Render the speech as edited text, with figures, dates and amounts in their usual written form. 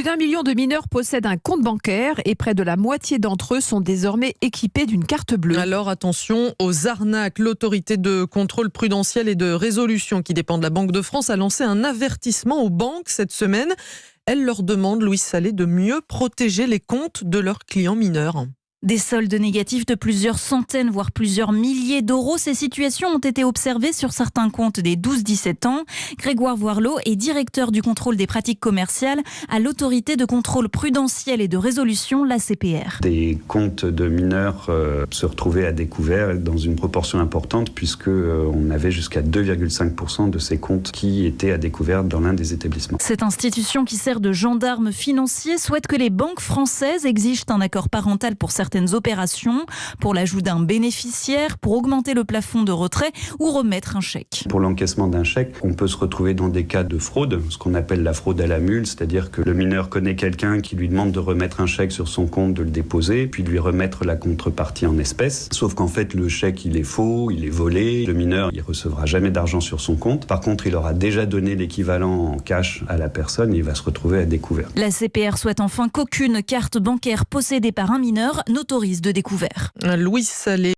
d'un million de mineurs possèdent un compte bancaire et près de la moitié d'entre eux sont désormais équipés d'une carte bleue. Alors attention aux arnaques. L'autorité de contrôle prudentiel et de résolution qui dépend de la Banque de France a lancé un avertissement aux banques cette semaine. Elle leur demande, Louise Salé, de mieux protéger les comptes de leurs clients mineurs. Des soldes négatifs de plusieurs centaines, voire plusieurs milliers d'euros. Ces situations ont été observées sur certains comptes des 12-17 ans. Grégoire Voirlot est directeur du contrôle des pratiques commerciales à l'autorité de contrôle prudentiel et de résolution, l'ACPR. Des comptes de mineurs se retrouvaient à découvert dans une proportion importante puisque on avait jusqu'à 2,5% de ces comptes qui étaient à découvert dans l'un des établissements. Cette institution qui sert de gendarme financier souhaite que les banques françaises exigent un accord parental pour certaines opérations, pour l'ajout d'un bénéficiaire, pour augmenter le plafond de retrait ou remettre un chèque. Pour l'encaissement d'un chèque, on peut se retrouver dans des cas de fraude, ce qu'on appelle la fraude à la mule, c'est-à-dire que le mineur connaît quelqu'un qui lui demande de remettre un chèque sur son compte, de le déposer, puis de lui remettre la contrepartie en espèces. Sauf qu'en fait, le chèque, il est faux, il est volé. Le mineur, il recevra jamais d'argent sur son compte. Par contre, il aura déjà donné l'équivalent en cash à la personne et il va se retrouver à découvert. La CPR souhaite enfin qu'aucune carte bancaire possédée par un mineur n'autorise de découvert. Louise Salé.